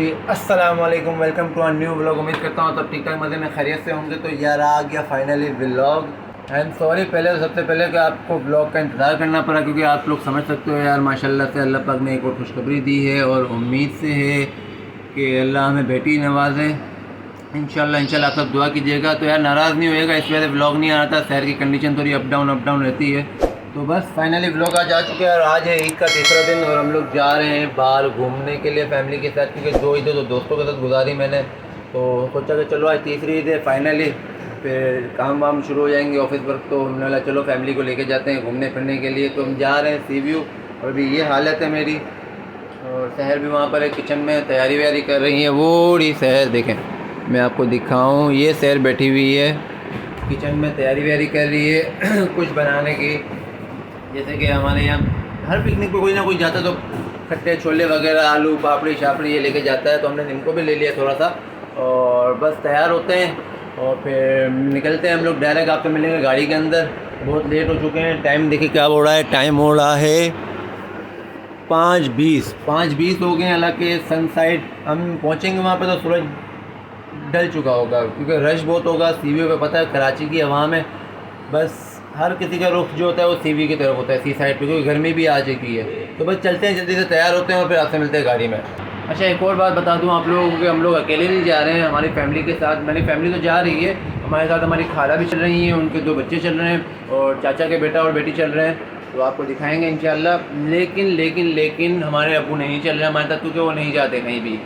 जी अस्सलाम वालेकुम, welcome to our new vlog. उम्मीद करता हूँ सब ठीक ठाक मज़े में खैरियत से होंगे। तो यार आ गया finally vlog. I am sorry पहले तो सबसे पहले कि आपको व्लॉग का इंतज़ार करना पड़ा, क्योंकि आप लोग समझ सकते हो यार माशाल्लाह से अल्लाह पाक ने एक और खुशखबरी दी है और उम्मीद से है कि अल्लाह हमें बेटी नवाजे। इंशाल्लाह आप सब दुआ कीजिएगा। तो यार नाराज़ नहीं होएगा, इस वजह से व्लॉग नहीं आ रहा था। शहर की कंडीशन थोड़ी अप डाउन रहती है। तो बस फाइनली व्लॉग आज आ चुके हैं और आज है ईद का तीसरा दिन और हम लोग जा रहे हैं बाहर घूमने के लिए फैमिली के साथ, क्योंकि 2 ईदें तो दोस्तों के साथ गुजारी मैंने। तो सोचा कि चलो आज तीसरी ईद है फाइनली, फिर काम वाम शुरू हो जाएंगे ऑफिस वर्क। तो हमने बोला चलो फैमिली को लेके जाते हैं घूमने फिरने के लिए। तो हम जा रहे हैं सी व्यू और अभी ये हालत है मेरी। और शहर भी वहाँ पर है, किचन में तैयारी व्यारी कर रही है। वो रही शहर, देखें मैं आपको दिखाऊँ, ये शहर बैठी हुई है किचन में तैयारी व्यारी कर रही है कुछ बनाने की। जैसे कि हमारे यहाँ हर पिकनिक पे कोई ना कोई जाता है तो खट्टे छोले वगैरह आलू पापड़ी शापड़ी ये लेके जाता है। तो हमने इनको भी ले लिया थोड़ा सा और बस तैयार होते हैं और फिर निकलते हैं हम लोग। डायरेक्ट आपसे मिलेंगे गाड़ी के अंदर। बहुत लेट हो चुके हैं। टाइम देखिए क्या हो रहा है, टाइम हो रहा है 5:20 हो गए हैं। हालांकि सन साइड हम पहुँचेंगे वहाँ पर तो सूरज ढल चुका होगा, क्योंकि रश बहुत होगा। सीवी पे पता है कराची की हवा में बस हर किसी का रुख जो होता है वो सीवी की तरफ होता है, सी साइड पे, क्योंकि गर्मी भी आ चुकी है। तो बस चलते हैं, जल्दी से तैयार होते हैं और फिर आपसे मिलते हैं गाड़ी में। अच्छा एक और बात बता दूं आप लोगों को कि हम लोग अकेले नहीं जा रहे हैं, हमारी फैमिली के साथ। मेरी फैमिली तो जा रही है, हमारे साथ हमारी खाला भी चल रही हैं, उनके 2 बच्चे चल रहे हैं और चाचा के बेटा और बेटी चल रहे हैं। तो आपको दिखाएँगे इंशाल्लाह। लेकिन हमारे अब्बू नहीं चल रहे हमारे साथ, क्योंकि वो नहीं जाते कहीं भी।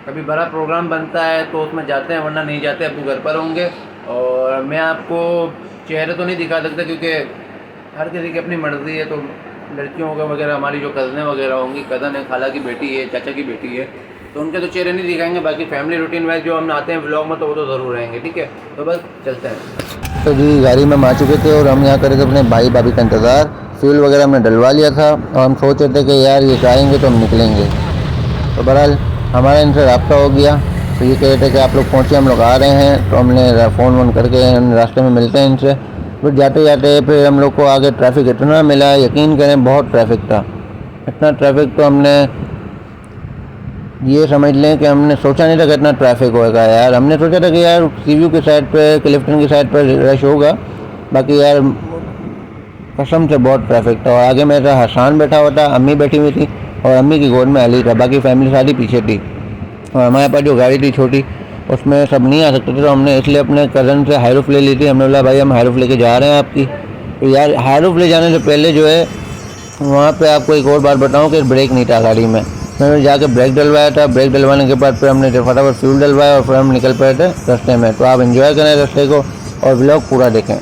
कभी बड़ा प्रोग्राम बनता है तो उसमें जाते हैं, वरना नहीं जाते। अब्बू घर पर होंगे। और मैं आपको चेहरे तो नहीं दिखा सकता, क्योंकि हर किसी की अपनी मर्ज़ी है। तो लड़कियों का वगैरह हमारी जो कज़नें वगैरह होंगी, कज़न है, खाला की बेटी है, चाचा की बेटी है, तो उनके तो चेहरे नहीं दिखाएंगे। बाकी फैमिली रूटीन वाइज जो हम आते हैं व्लॉग में तो वो तो ज़रूर रहेंगे। ठीक है, तो बस चलते हैं। तो जी गाड़ी में हम आ चुके थे और हम यहाँ करे थे अपने भाई भाभी का इंतज़ार। फ्यूल वगैरह हमने डलवा लिया था और हम सोच रहे थे कि यार ये आएंगे तो हम निकलेंगे। तो बहरहाल हमारा इनसे रब्ता हो गया। तो ये कह रहे थे कि आप लोग पहुँचे, हम लोग आ रहे हैं। तो हमने फ़ोन वोन करके रास्ते में मिलते हैं इनसे। फिर जाते जाते फिर हम लोग को आगे ट्रैफिक इतना मिला, यकीन करें बहुत ट्रैफिक था। इतना ट्रैफिक तो हमने ये समझ लें कि हमने सोचा नहीं था कि इतना ट्रैफिक होगा यार। हमने सोचा था कि यार सीव्यू की साइड पे, क्लिफ्टन की साइड पर रश होगा, बाकी यार कसम से बहुत ट्रैफिक था। और आगे मेरा हसान बैठा हुआ था, अम्मी बैठी हुई थी और अम्मी की गोद में अली था, बाकी फैमिली सारी पीछे थी। और हमारे पास जो गाड़ी थी छोटी, उसमें सब नहीं आ सकते थे, तो हमने इसलिए अपने कज़न से हाईरूफ ले ली थी। हमने बोला भाई हम हाईरूफ लेके जा रहे हैं आपकी। तो यार हाईरूफ ले जाने से पहले जो है वहाँ पे आपको एक और बात बताऊँ कि ब्रेक नहीं था गाड़ी में। मैंने जाके ब्रेक डलवाया था। ब्रेक डलवाने के बाद फिर हमने फटाफट फ्यूल डलवाया और फिर हम निकल पड़े थे रास्ते में। तो आप एंजॉय करें रास्ते को और व्लॉग पूरा देखें।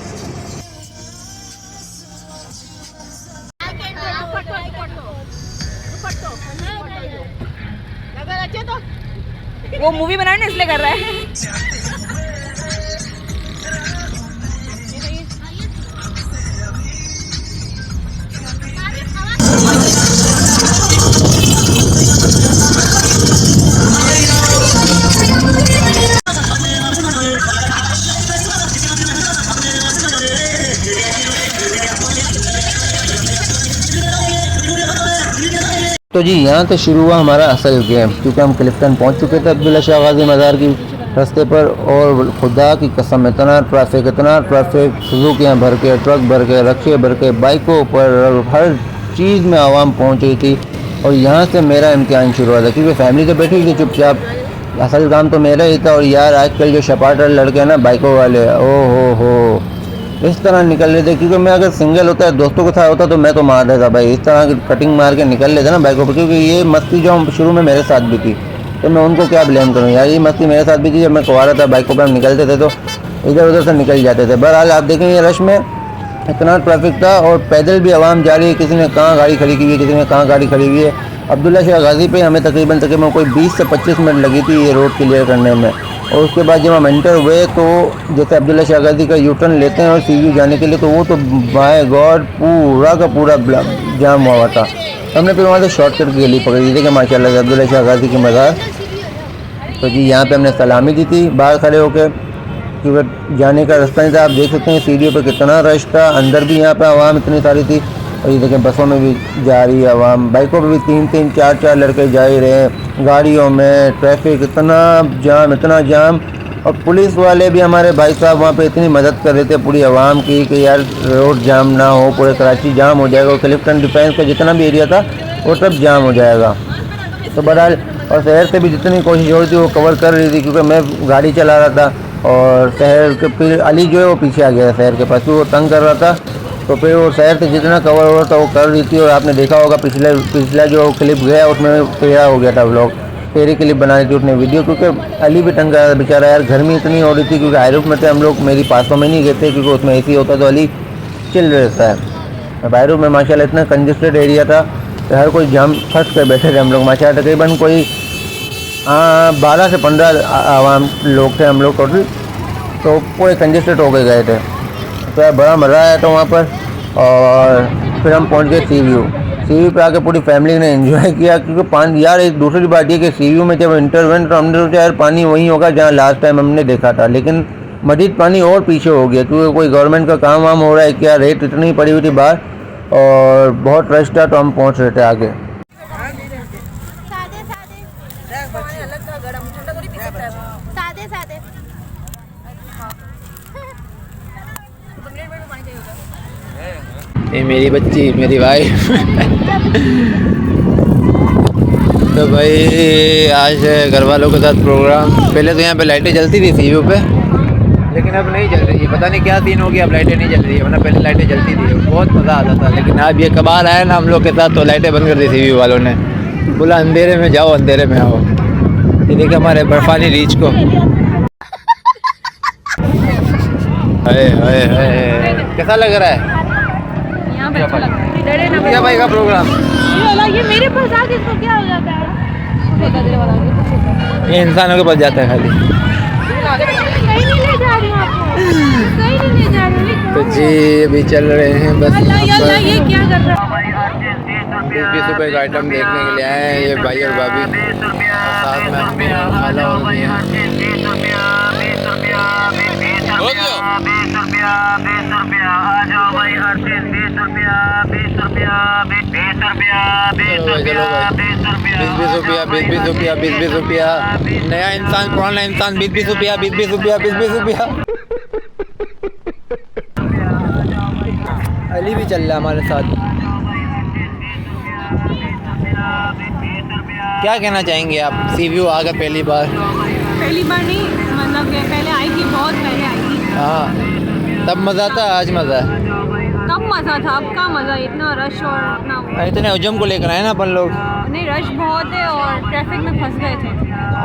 वो मूवी बनाने ना इसलिए कर रहा है। तो जी यहाँ से शुरू हुआ हमारा असल गेम, क्योंकि हम क्लिफ्टन पहुँच चुके थे अब्दुल्ला शाह गाजी मज़ार की रास्ते पर। और खुदा की कसम इतना ट्रैफिक, सुजुकियाँ भर के, ट्रक भर के, रक्शे भर के, बाइकों पर, हर चीज़ में आवाम पहुँच रही थी। और यहाँ से मेरा इम्तिहान शुरू हुआ था, क्योंकि फैमिली तो बैठी हुई थी चुपचाप। असल काम तो मेरा ही था। और यार आजकल जो शपाटर लड़के हैं ना बाइकों वाले, ओ हो इस तरह निकल रहे थे। क्योंकि मैं अगर सिंगल होता है, दोस्तों के साथ होता तो मैं तो मार देता भाई। इस तरह की कटिंग मार के निकल लेते ना बाइकों पर, क्योंकि ये मस्ती जो हम शुरू में मेरे साथ भी थी, तो मैं उनको क्या ब्लेम करूँ यार। ये मस्ती मेरे साथ भी थी। जब मैं कुंवारा था बाइकों पर हम निकलते थे तो इधर उधर से निकल जाते थे। बहरहाल आप देखें ये रश में इतना ट्रैफिक था और पैदल भी आवाम जा रही है। किसी ने कहाँ गाड़ी खड़ी की हुई है, किसी ने कहाँ गाड़ी खड़ी हुई है। अब्दुल्ला शाह गाजी पे हमें तकरीबन कोई 20 से 25 मिनट लगी थी ये रोड क्लियर करने में। और उसके बाद जब हम एंटर हुए तो जैसे अब्दुल्ला शाह गाजी का यू टर्न लेते हैं और सीवी जाने के लिए, तो वो तो बाय गॉड पूरा का पूरा जाम हुआ था। हमने फिर वहाँ से शॉर्टकट की गली पकड़ी थी कि माशाल्लाह से अब्दुल्ला शाह गाजी की मज़ार। तो जी यहाँ पे हमने सलामी दी थी बाहर खड़े होकर, क्योंकि जाने का रास्ता नहीं था। आप देख सकते हैं सीढ़ियों पे कितना रश था। अंदर भी यहाँ पे आवाम इतनी सारी थी। और ये देखें बसों में भी जा रही है आवाम, बाइकों पे भी 3-3 4-4 लड़के जा ही रहे हैं, गाड़ियों में ट्रैफिक इतना जाम। और पुलिस वाले भी हमारे भाई साहब वहाँ पे इतनी मदद कर रहे थे पूरी आवाम की कि यार रोड जाम ना हो, पूरे कराची जाम हो जाएगा। और क्लिफ्टन डिफेंस का जितना भी एरिया था वो सब जाम हो जाएगा। तो बहरहाल और शहर से भी जितनी कोशिश हो रही थी वो कवर कर रही थी, क्योंकि मैं गाड़ी चला रहा था और शहर के फिर अली जो है वो पीछे आ गया था शहर के पास, वो तंग कर रहा था। तो फिर वो शहर से जितना कवर हो रहा था वो कर रही थी। और आपने देखा होगा पिछला जो क्लिप गया उसमें टेढ़ा हो गया था व्लॉग, टेढ़ी क्लिप बना रही थी उसने वीडियो, क्योंकि अली भी तंग कर रहा था बेचारा। यार गर्मी इतनी हो रही थी क्योंकि हाईरूफ में थे हम लोग, मेरी 500 में नहीं गए थे क्योंकि उसमें AC होता तो अली चिल रहता है। हाईरूफ में माशाल्लाह इतना कंजेस्टेड एरिया था तो हर कोई जाम फंस कर बैठे थे हम लोग माशाल्लाह। तकरीबन कोई 12 से 15 आवाम लोग थे हम लोग टोटल, तो पूरे कंजेस्टेड हो गए थे। तो यार बड़ा मज़ा आया था वहाँ पर। और फिर हम पहुँच गए सी व्यू पे आके पूरी फैमिली ने एंजॉय किया, क्योंकि पानी यार एक दूसरी बात ये कि सी व्यू में जब इंटरवेंट तो हमने सोचा यार पानी वहीं होगा जहाँ लास्ट टाइम हमने देखा था, लेकिन मजीद पानी और पीछे हो गया क्योंकि कोई गवर्नमेंट का काम वाम हो रहा है क्या, रेत इतनी पड़ी हुई थी बाहर और बहुत रश था। तो हम पहुँच रहे थे आगे। सादे सादे ये मेरी बच्ची, मेरी वाइफ। तो भाई आज घर वालों के साथ प्रोग्राम। पहले तो यहाँ पे लाइटें जलती थी सी व्यू पे, लेकिन अब नहीं जल रही है, पता नहीं क्या सीन हो गया, अब लाइटें नहीं जल रही है, वरना पहले लाइटें जलती थी, बहुत मज़ा आता था। लेकिन अब ये कबार आया ना हम लोग के साथ तो लाइटें बंद कर दी सी व्यू वालों ने, बोला अंधेरे में जाओ अंधेरे में आओ। ये देखिए हमारे बर्फानी रीच को, कैसा लग रहा है यहाँ पे अच्छा लग रहा है। डरे ना क्या भाई का प्रोग्राम? ये मेरे पास आके इसको क्या हो जाता है? ये इंसानों के पास जाता है खाली। कहीं नहीं ले जा रही हूँ आपको, कहीं नहीं ले जा रही हूँ। तो जी अभी चल रहे हैं बस ये क्या कर रहा है? 20 रुपये का आइटम देखने के लिए आए हैं ये भाई और भाभी, साथ में अपने खाला और मियां। ₹20 नया इंसान पुराना इंसान, ₹20 अली भी चल रहा है हमारे साथ। क्या कहना चाहेंगे आप? सी व्यू आकर पहली बार नहीं, मतलब कि पहले आई थी, बहुत पहले आई थी। हाँ तब मज़ा था, आज मज़ा है। तब मज़ा था, अब का मज़ा, इतना रश और इतना इतने हजम को लेकर आए ना अपन लोग। नहीं, रश बहुत है और ट्रैफिक में फंस गए थे।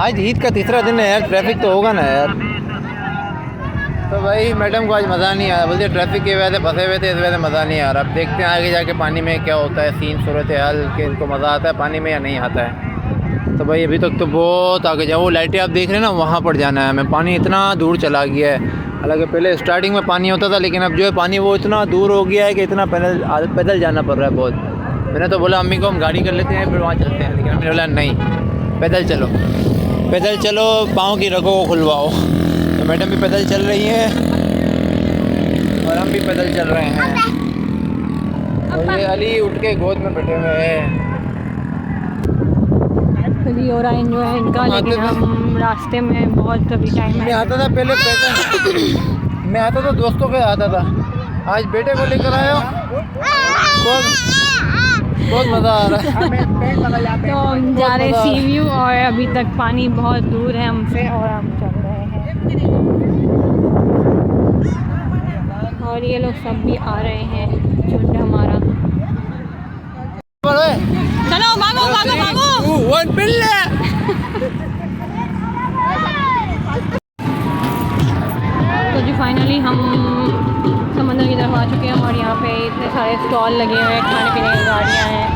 आज ईद का तीसरा दिन है यार, ट्रैफिक तो होगा ना यार। तो भाई मैडम को आज मज़ा नहीं आया, बोलते ट्रैफिक की वजह से फंसे हुए थे, इस वजह से मज़ा नहीं आ रहा। अब देखते हैं आगे जाके पानी में क्या होता है सीन, सूरत हाल कि इनको मज़ा आता है पानी में या नहीं आता है। तो भाई अभी तक तो बहुत आगे जाओ, वो लाइटें आप देख रहे हैं ना वहाँ पर जाना है हमें। पानी इतना दूर चला गया है, हालांकि पहले स्टार्टिंग में पानी होता था, लेकिन अब जो है पानी वो इतना दूर हो गया है कि इतना पैदल जाना पड़ रहा है बहुत। मैंने तो बोला अम्मी को हम गाड़ी कर लेते हैं फिर वहाँ चलते हैं, लेकिन हमने बोला नहीं, पैदल चलो, पाँव की रगों को खुलवाओ। तो मैडम भी पैदल चल रही है और हम भी पैदल चल रहे हैं। और ये अली उठ के गोद में बैठे हुए हैं। अली हो रहा है एंजॉय इनका, लेकिन हम रास्ते में बहुत अभी टाइम मैं है। आता था पहले मैं आता था दोस्तों के आता था, आज बेटे को लेकर आया हूँ, बहुत मज़ा आ रहा है। तो हम जा रहे हैं सी व्यू और अभी तक पानी बहुत दूर है हमसे और हम चल रहे हैं। और ये लोग सब भी आ रहे हैं, झुंड हमारा। चलो भागो। तो जी फाइनली हम समंदर की तरफ आ चुके हैं और यहाँ पे इतने सारे स्टॉल लगे हुए हैं, खाने पीने की गाड़ियाँ हैं।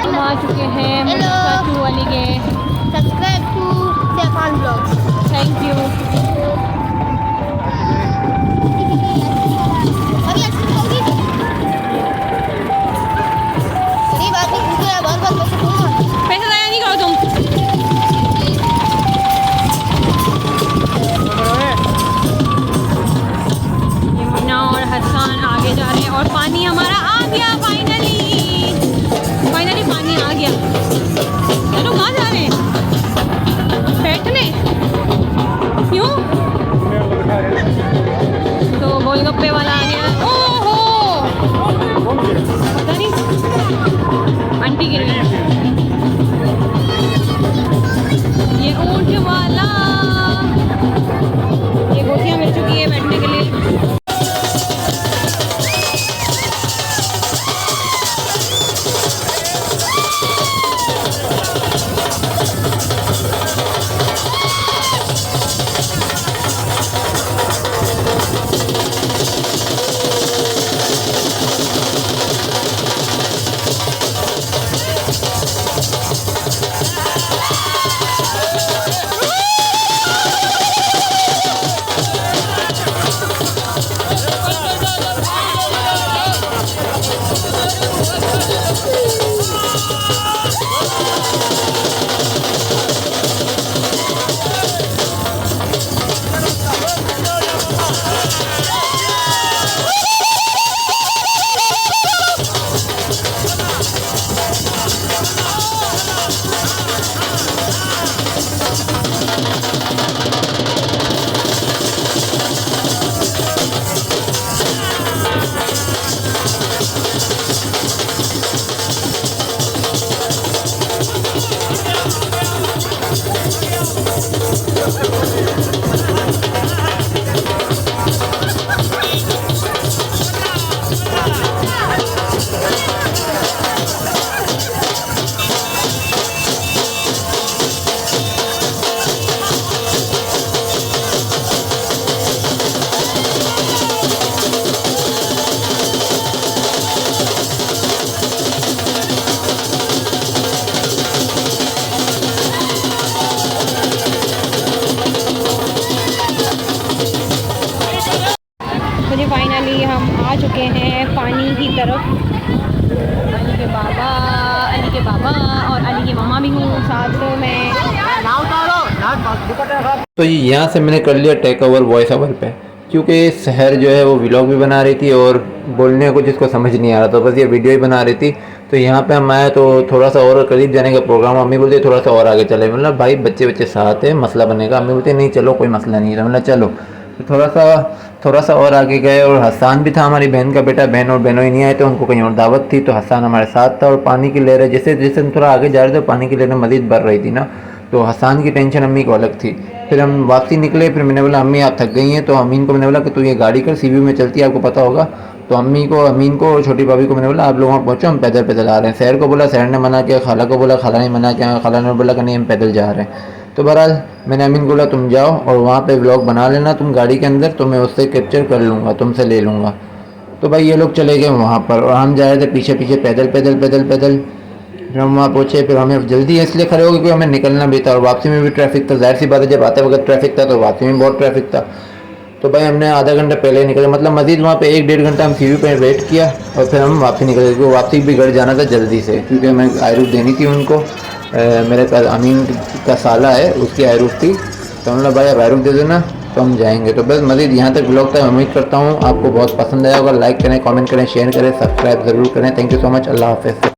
हम आ चुके हैं टू वाली के। Subscribe to Stefan Vlogs. Thank you. अभी अच्छी होगी। गरीब आदमी भूखे हैं, बहुत पैसे दूंगा। पैसे ज़ाया नहीं करो तुम। ये मुन्ना और हसन आगे जा रहे हैं और पानी हमारा आ गया फाइनली। आ चुके हैं पानी की तरफ। अली के बाबा और अली की मम्मा भी हूँ साथ में। तो यहाँ से मैंने कर लिया टेक ओवर वॉइस ओवर पे, क्योंकि शहर जो है वो व्लॉग भी बना रही थी और बोलने को जिसको समझ नहीं आ रहा था, बस ये वीडियो ही बना रही थी। तो यहाँ पे हम आए तो थोड़ा सा और करीब जाने का प्रोग्राम, अम्मी बोलती थोड़ा सा और आगे चले, मतलब भाई बच्चे साथ है मसला बनेगा। अम्मी बोलती नहीं चलो कोई मसला नहीं है, मतलब चलो। तो थोड़ा सा और आगे गए और हसन भी था हमारी बहन का बेटा, बहन और बहनों ही नहीं आए तो उनको कहीं और दावत थी, तो हसन हमारे साथ था। और पानी की लहरें जैसे जैसे हम थोड़ा आगे जा रहे थे पानी की लहरें मज़ीद बढ़ रही थी ना, तो हसन की टेंशन अम्मी को अलग थी। फिर हम वापसी निकले, फिर मैंने बोला अम्मी आप थक गई हैं, तो अमीन को मैंने बोला कि तू ये गाड़ी कर, सीवी में चलती है आपको पता होगा। तो अम्मी को, अमीन को और छोटी भाभी को मैंने बोला आप लोग वहाँ पहुँचो, हम पैदल पैदल आ रहे हैं। शहर को बोला, शहर ने मना किया, खाला को बोला, खाला ने मना किया, खाला ने बोला कि नहीं हम पैदल जा रहे हैं। तो बहरहाल मैंने अमीन को बोला तुम जाओ और वहाँ पे व्लॉग बना लेना तुम गाड़ी के अंदर, तो मैं उससे कैप्चर कर लूँगा, तुमसे ले लूँगा। तो भाई ये लोग चले गए वहाँ पर और हम जा रहे थे पीछे पीछे पैदल पैदल पैदल पैदल। फिर हम वहाँ पहुँचे, फिर हमें जल्दी इसलिए खड़े हो गए क्योंकि हमें निकलना भी था और वापसी में भी ट्रैफिक था। जाहिर सी बात है जब आते वक्त ट्रैफिक था तो वापसी में बहुत ट्रैफिक था। तो भाई हमने आधा घंटा पहले ही निकले, मतलब मज़ीद वहाँ पे 1-1.5 घंटा हम सीवी पे वेट किया और फिर हम वापसी निकले, क्योंकि वापसी भी घर जाना था जल्दी से, क्योंकि हमें आयरूफ देनी थी उनको। मेरे पास अमीन का साला है उसकी आयरूफ थी, तो हमने भाई अब आयरूफ दे देना तो हम जाएंगे। तो बस मज़ीद यहाँ तक ब्लॉग था, उम्मीद करता हूँ आपको बहुत पसंद आया होगा। लाइक करें, कमेंट करें, शेयर करें, सब्सक्राइब ज़रूर करें। Thank you so much. अल्लाह हाफ़िज़।